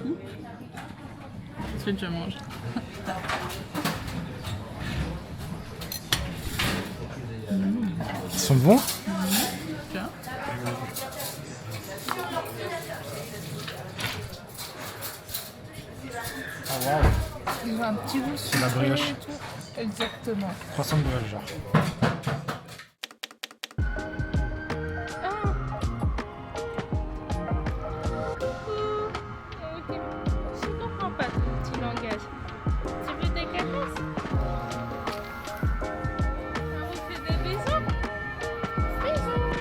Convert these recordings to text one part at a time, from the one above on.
coupe. Ensuite, je mange. Ils sont bons? Tiens. Ah waouh. Ils ont un petit goût sucré la brioche. et tout. Exactement. Croissant de Noël, genre. Je comprends pas ton petit langage. Tu veux des caresses? On vous fait des bisous? Bisous!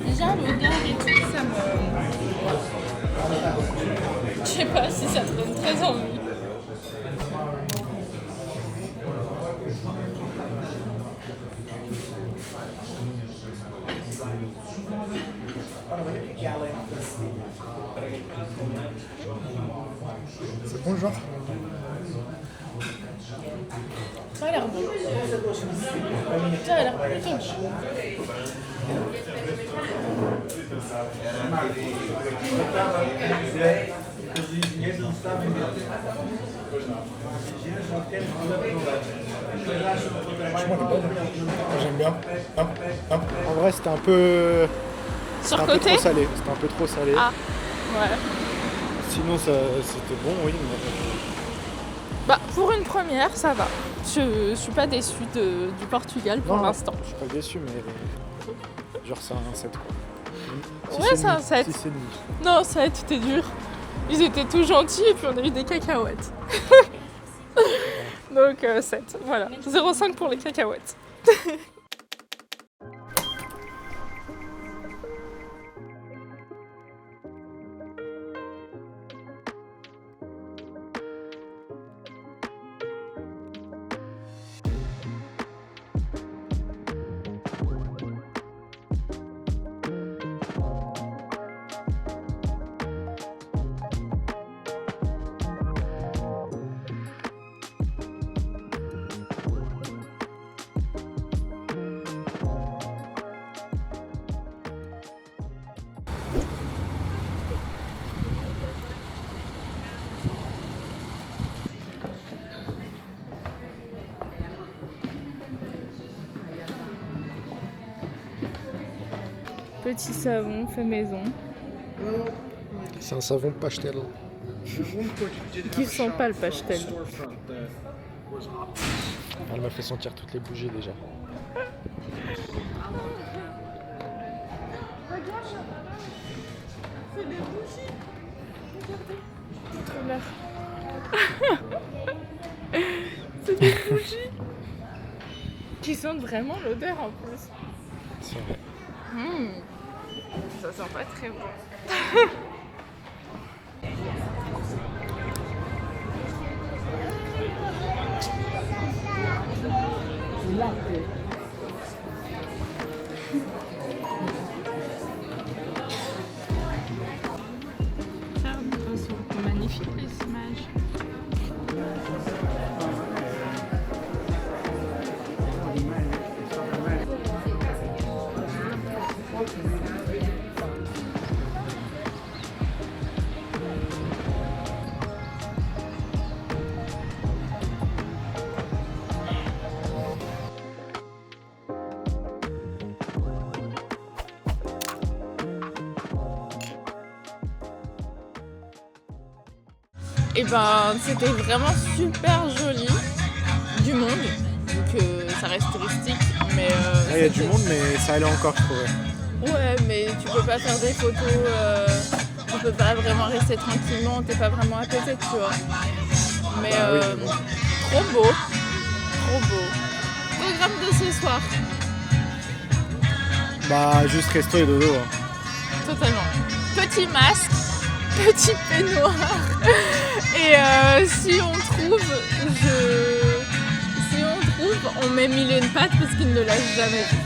Déjà, l'odeur et tout, ça me... Je sais pas si ça te donne très envie. C'est bon, genre? Ça a l'air bon. Ça a l'air plutôt bon. J'aime bien. Hop, hop. En vrai, c'était un peu... C'était un peu Surcoté? trop salé. C'était un peu trop salé. Ah, ouais. Sinon, c'était bon, oui. Mais... Bah, pour une première, ça va. Je suis pas déçue du Portugal pour Non, l'instant. Je suis pas déçu, mais... Genre, c'est un 7, quoi. Ouais, c'est un 7. 6,5. Non, 7, c'était dur. Ils étaient tous gentils et puis on a eu des cacahuètes. Donc 7, voilà. 0,5 pour les cacahuètes. Petit savon fait maison. C'est un savon pastel. Qui sent pas le pastel. Elle m'a fait sentir toutes les bougies déjà. C'est des bougies. Regardez. C'est des bougies. Qui sentent vraiment l'odeur en plus. C'est vrai. Ça sent pas très bon. Sont magnifiques les images. Et ben c'était vraiment super joli, du monde, donc ça reste touristique, mais Là, il y a du monde, mais ça allait encore, je trouvais. ouais, mais tu peux pas faire des photos, tu peux pas vraiment rester tranquillement, t'es pas vraiment à côté, tu vois. Mais oui, mais bon. trop beau, trop beau. Programme de ce soir, Bah, juste resto et dodo. Hein. totalement. Petit masque, petit peignoir. Et si on trouve, on met mille et une pattes parce qu'il ne l'a jamais vu.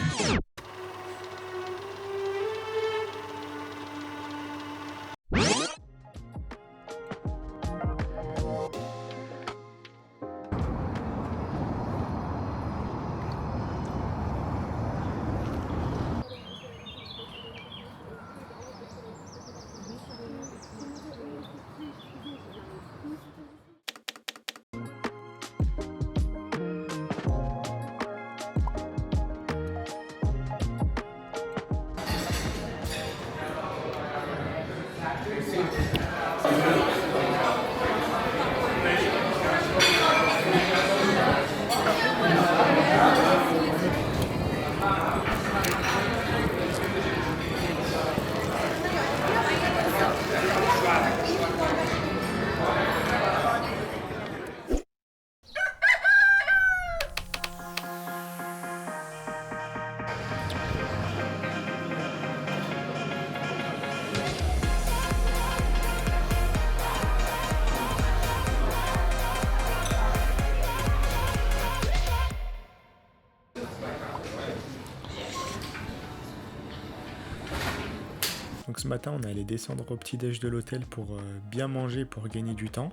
ce matin, on allait descendre au petit-déj de l'hôtel pour bien manger, pour gagner du temps.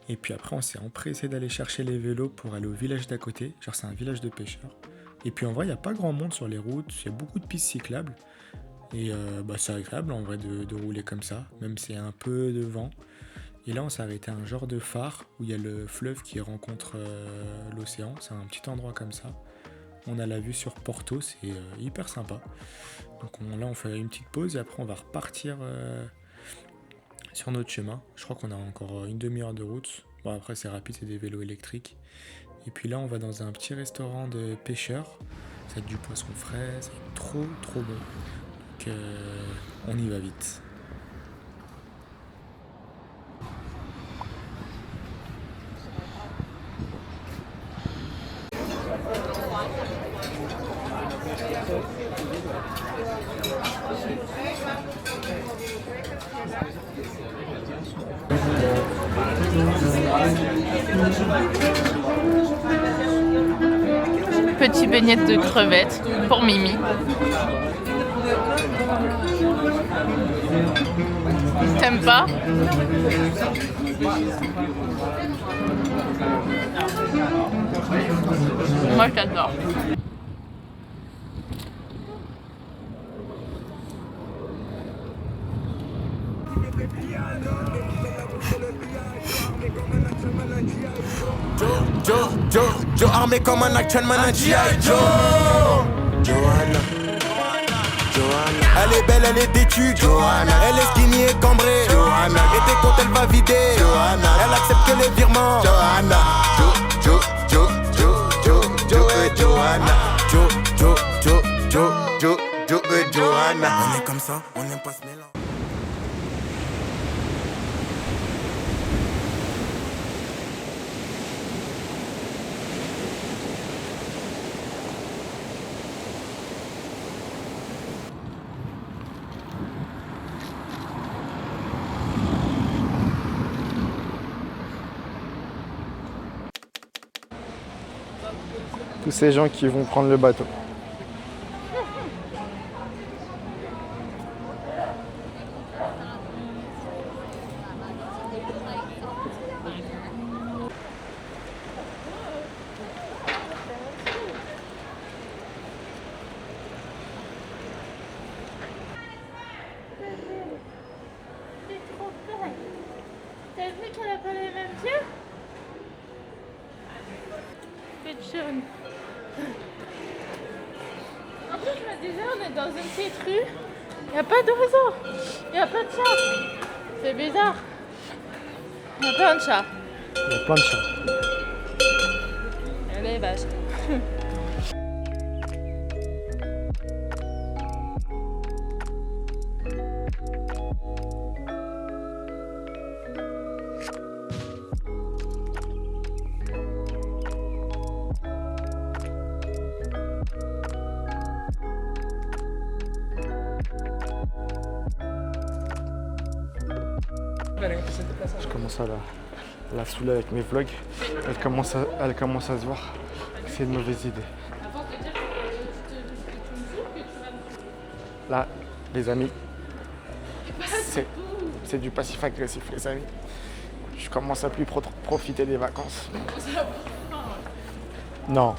Et puis après, on s'est empressé d'aller chercher les vélos pour aller au village d'à côté. Genre, c'est un village de pêcheurs. Et puis en vrai, il n'y a pas grand monde sur les routes. Il y a beaucoup de pistes cyclables. Et c'est agréable en vrai de rouler comme ça, même s'il y a un peu de vent. Et là, on s'est arrêté à un genre de phare où il y a le fleuve qui rencontre l'océan. C'est un petit endroit comme ça. On a la vue sur Porto, c'est hyper sympa. Donc là, on fait une petite pause et après, on va repartir sur notre chemin. Je crois qu'on a encore une demi-heure de route. Bon, après, c'est rapide, c'est des vélos électriques. Et puis là, on va dans un petit restaurant de pêcheurs. Ça va être du poisson frais, ça va être trop bon. Donc, on y va vite. Petit beignette de crevettes pour Mimi. T'aimes pas? Moi j'adore. Joe armé comme un action man, un G.I. Joe. Joanna. Elle est belle, elle est têtue. Joanna. Elle est skinny et cambrée. Joanna. Et dès quand elle va vider, Joanna. Elle accepte que les virements. Joanna. Joanna. On est comme ça, on n'aime pas ce mélange. Tous ces gens qui vont prendre le bateau. C'est trop belle. T'as vu qu'elle a pas les mêmes pieds? C'est jaune. En plus, je me disais, on est dans une petite rue. Il n'y a pas d'oiseaux. Il n'y a pas de chat. C'est bizarre. Il y a plein de chats. Il y a plein de chats. Et les vaches. Je commence à la saouler avec mes vlogs. Elle commence à se voir. C'est une mauvaise idée. Là, les amis, c'est du passif agressif, les amis. Je commence à plus profiter des vacances. Non.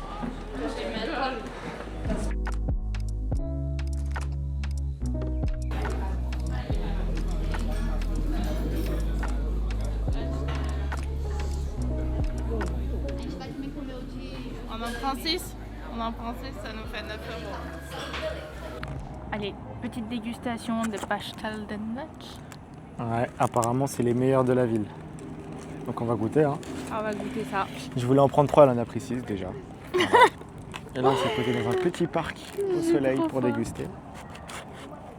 On en prend 6, ça nous fait 9 €. Allez, petite dégustation de pastel de nuts. Ouais, apparemment c'est les meilleurs de la ville. Donc on va goûter, hein. On va goûter ça. Je voulais en prendre 3, elle en a pris 6 déjà. Et là on s'est posé dans un petit parc au soleil pour déguster.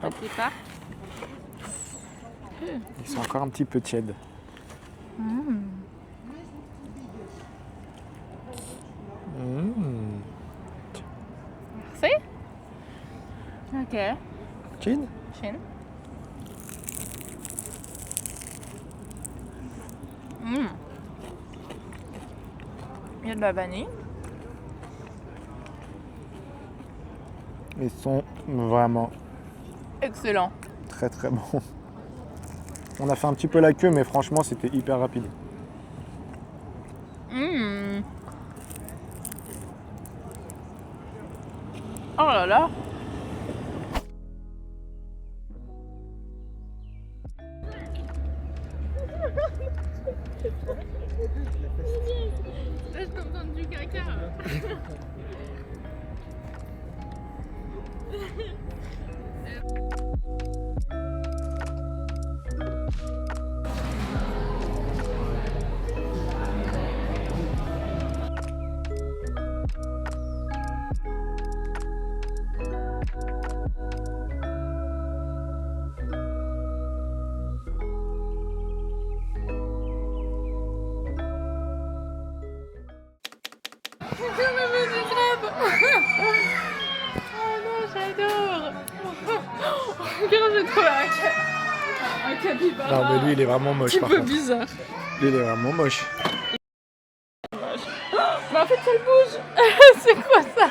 Petit parc. Ils sont encore un petit peu tièdes. Merci. Ok. Chin? Chin. Il y a de la vanille. Ils sont vraiment Excellent. très très bon. On a fait un petit peu la queue, mais franchement, c'était hyper rapide. Mmh. Oh là là. Là, je t'entends du caca. Oh non, j'adore. Regarde, je trouve un capybara. Non, mais lui, il est vraiment Un moche petit par peu contre. bizarre. Lui, il est vraiment moche. Mais en fait, ça bouge. C'est quoi ça?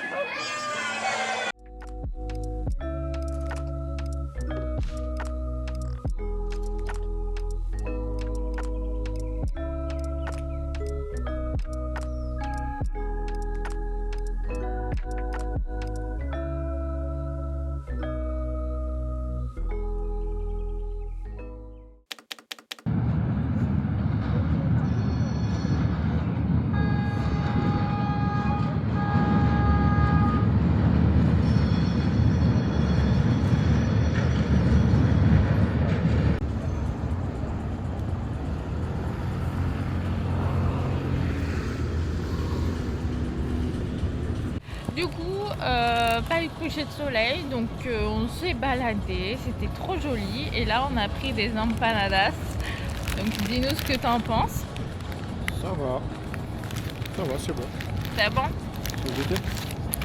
Du coup, pas eu de coucher de soleil, donc on s'est baladé, c'était trop joli. Et là, on a pris des empanadas. Donc dis-nous ce que t'en penses. Ça va. Ça va, c'est bon. C'est bon? Tu veux goûter?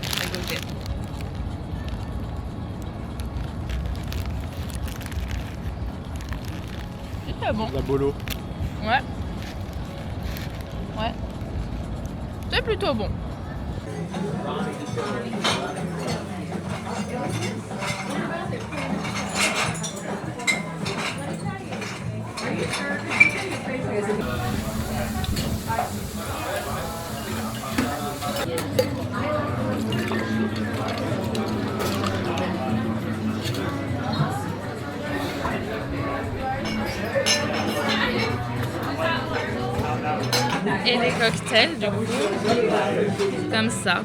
On va goûter. C'est bon. La bolo. Ouais. Ouais. C'est plutôt bon. Et les cocktails, du coup, comme ça.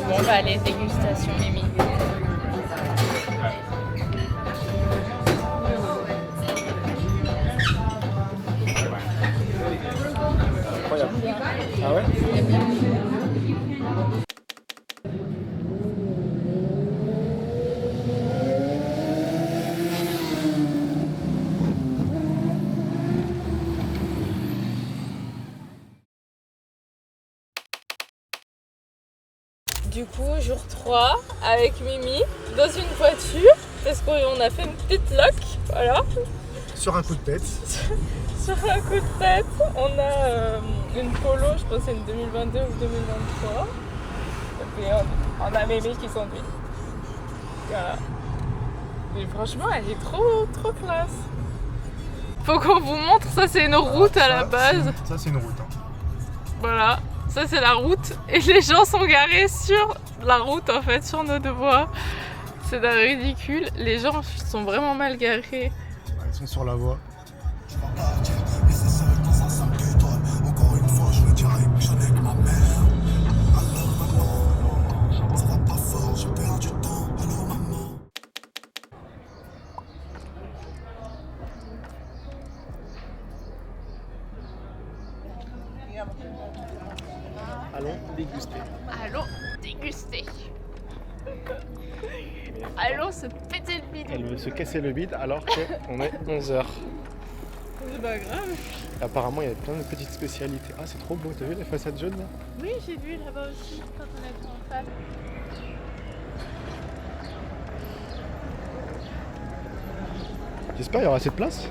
Bon, bah, les dégustations, Mimi. Incroyable. Ah ouais? Du coup, jour 3 avec Mimi dans une voiture parce qu'on a fait une petite loc, voilà. Sur un coup de tête. Sur un coup de tête, on a une Polo, je pense que c'est une 2022 ou 2023. Et puis on a Mimi qui conduit. Voilà. Mais franchement, elle est trop classe. Faut qu'on vous montre, ça c'est une route à la base. Ça, c'est une route. Hein. Voilà, ça c'est la route et les gens sont garés sur la route en fait, sur nos deux voies. C'est d'un ridicule, les gens sont vraiment mal garés. Ouais, ils sont sur la voie. Encore une fois, je le dirai, j'en ai que ma mère. Alors maman, ça va pas fort, je perds du temps. Alors maman. Allons déguster. Allons déguster. Allons se péter le bide. Elle veut se casser le bide alors qu'on est 11h. C'est pas grave. Apparemment, il y a plein de petites spécialités. Ah, c'est trop beau. T'as vu la façade jaune là? Oui, j'ai vu là-bas aussi quand on a pris en face. J'espère qu'il y aura assez de place.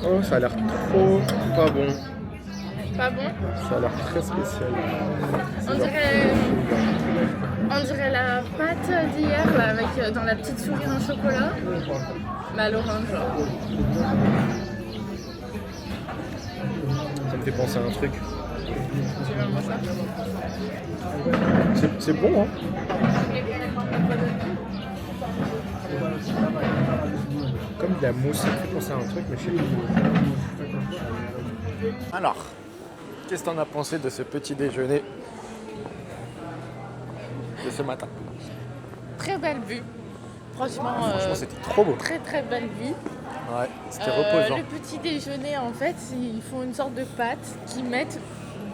Oh, ça a l'air trop pas bon. Pas bon? Ça a l'air très spécial. On dirait la pâte d'hier là, avec dans la petite souris en chocolat. Mais à l'orange genre. Ça me fait penser à un truc. Tu veux moi ça? C'est bon, hein? Comme de la mousse, ça me fait penser à un truc, mais je sais pas. Alors, qu'est-ce que t'en as pensé de ce petit déjeuner de ce matin? Très belle vue. Franchement, Franchement, c'était trop beau. très très belle vue. Ouais, c'était reposant. Le petit déjeuner, en fait, ils font une sorte de pâte qu'ils mettent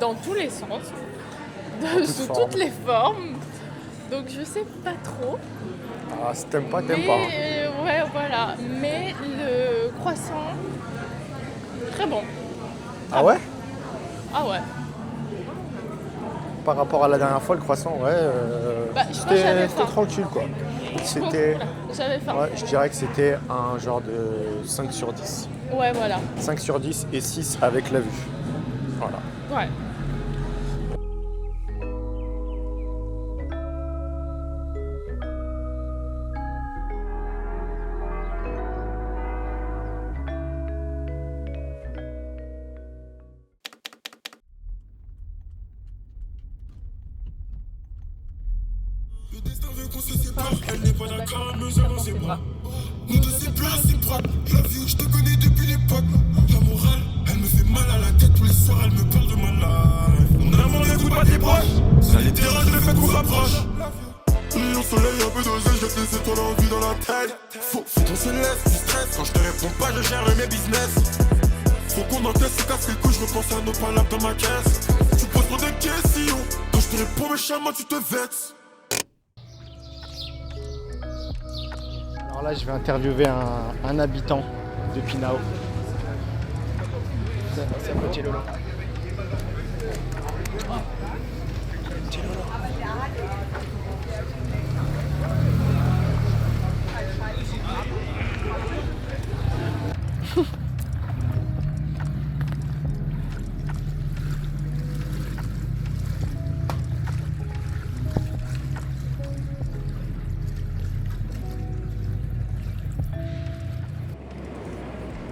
dans tous les sens, sous toutes les formes. Donc je sais pas trop. Ah, si t'aimes pas, t'aimes Mais, pas. Hein. ouais, voilà. Mais le croissant, très bon. Ah ouais? Ah ouais. Par rapport à la dernière fois, le croissant, ouais, Bah, je pense que j'avais c'était faim. tranquille, quoi. C'était, J'avais faim. ouais, je dirais que c'était un genre de 5 sur 10. Ouais, voilà. 5 sur 10 et 6 avec la vue. Voilà. Ouais. Le destin veut qu'on se sépare. Elle n'est pas d'accord, elle me gère dans ses bras. Nous deux, c'est plus réciproque. La vie, je te connais depuis l'époque. La morale, elle me fait mal à la tête. Tous les soirs, elle me parle de ma life. Mon amour n'écoute pas tes proches. Ça les dérange le fait qu'on rapproche. Rayon soleil, un peu d'oseille, jette les étoiles en vie dans la tête. Faut qu'on se laisse du stress. Quand je te réponds pas, je gère mes business. Faut qu'on encaisse, se casse les couilles, je repense à nos palabres dans ma caisse. Tu poses trop des questions. Quand je te réponds méchamment, tu te vexes. Alors là, je vais interviewer un habitant de Pinao. C'est un petit Lolo.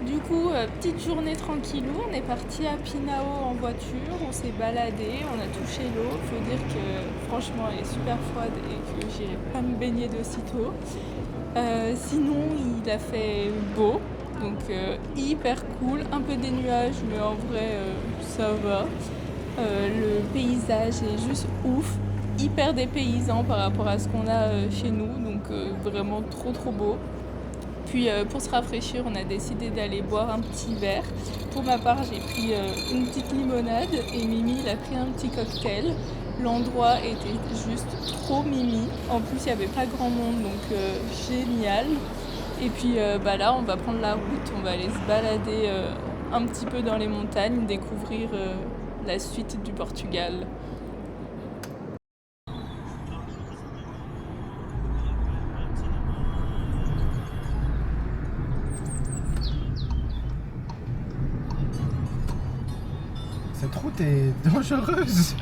Du coup, petite journée tranquillou, on est parti à Pinao en voiture, on s'est baladé, on a touché l'eau. Il faut dire que franchement elle est super froide et que j'irai pas me baigner de sitôt. Sinon il a fait beau, donc hyper cool, un peu des nuages mais en vrai ça va. Le paysage est juste ouf, hyper dépaysant par rapport à ce qu'on a chez nous, donc vraiment trop beau. Puis pour se rafraîchir, on a décidé d'aller boire un petit verre. Pour ma part, j'ai pris une petite limonade et Mimi, il a pris un petit cocktail. L'endroit était juste trop mimi. En plus, il n'y avait pas grand monde, donc génial. Et puis là, on va prendre la route, on va aller se balader un petit peu dans les montagnes, découvrir la suite du Portugal. Cette route est dangereuse.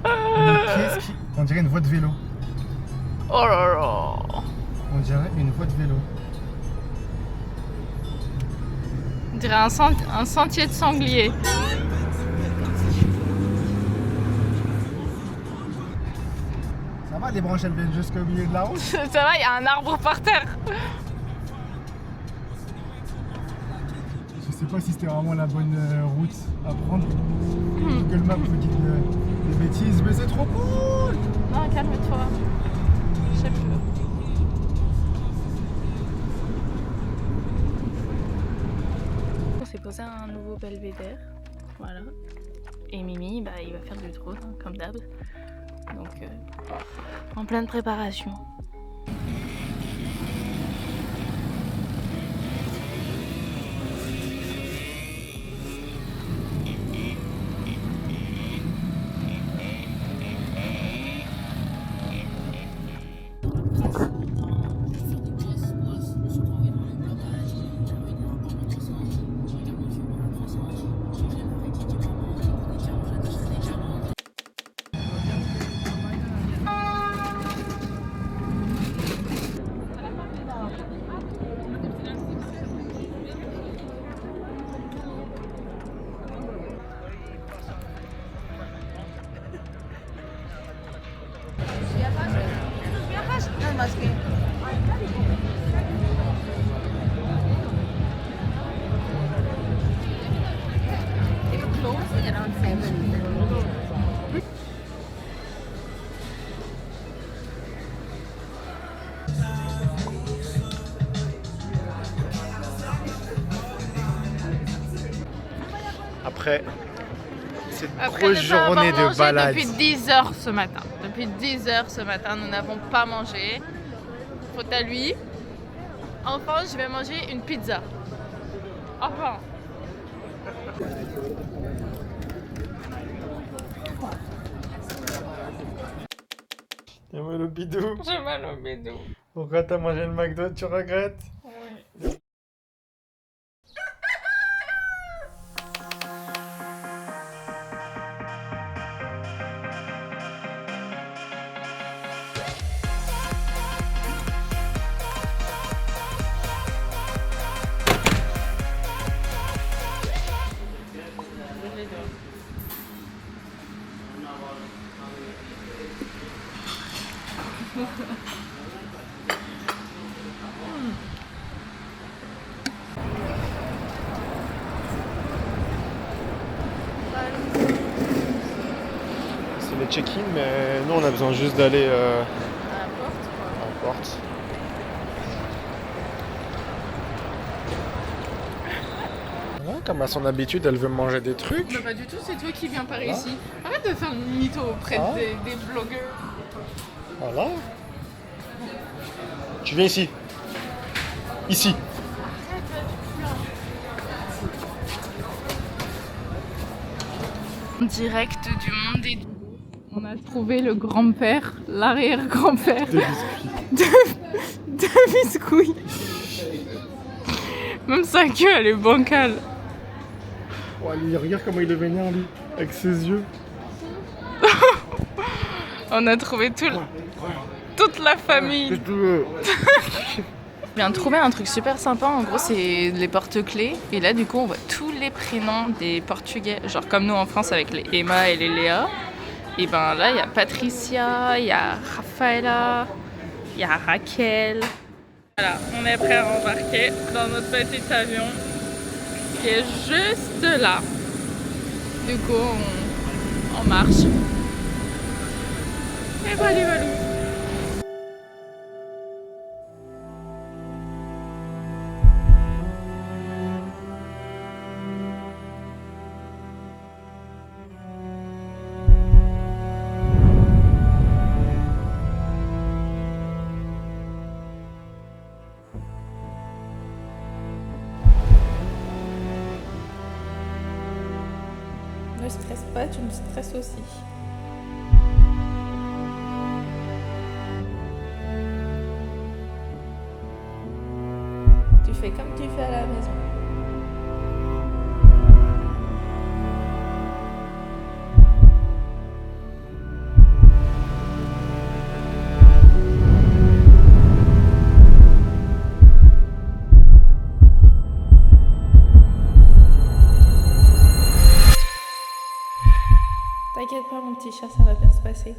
Mais qu'est-ce qui... On dirait une voie de vélo. Oh là là! On dirait une voie de vélo. On dirait un sentier de sanglier. Ça va, les branches elles viennent jusqu'au milieu de la route. Ça va, il y a un arbre par terre. Je sais pas si c'était vraiment la bonne route à prendre. Google Maps me dit des bêtises, mais c'est trop cool. Non, calme-toi. Je sais plus. On s'est posé à un nouveau belvédère. Voilà. Et Mimi, il va faire du drone, hein, comme d'hab. Donc, en pleine préparation. après cette Après grosse ne pas avoir journée de mangé balade. depuis 10 heures ce matin. Depuis 10 heures ce matin, nous n'avons pas mangé. Faute à lui. Enfin, je vais manger une pizza. Enfin. T'as mal au bidou. J'ai mal au bidou. Pourquoi t'as mangé le McDo, tu regrettes? C'est les check-in, mais nous on a besoin juste d'aller À la porte, à la porte. Voilà, comme à son habitude, elle veut manger des trucs. Bah pas du tout, c'est toi qui viens par ici. Arrête de faire le mytho auprès Ah. des blogueurs. Voilà. Tu viens ici. Ici. Direct du monde des... On a trouvé le grand-père, l'arrière-grand-père de Biscuit. Même sa queue, elle est bancale. Oh, lui, regarde comment il est vénère, lui, avec ses yeux. On a trouvé toute la famille. Qu'est-ce que tu veux? Je viens de trouver un truc super sympa, en gros c'est les porte-clés et là du coup on voit tous les prénoms des Portugais, genre comme nous en France avec les Emma et les Léa. Et ben là il y a Patricia, il y a Rafaela, il y a Raquel. Voilà, on est prêt à embarquer dans notre petit avion qui est juste là. Du coup on marche. Et voilà, voilà. Ne stresse pas, tu me stresses aussi. Tu fais comme tu fais à la maison. T'inquiète pas mon petit chat, ça va bien se passer.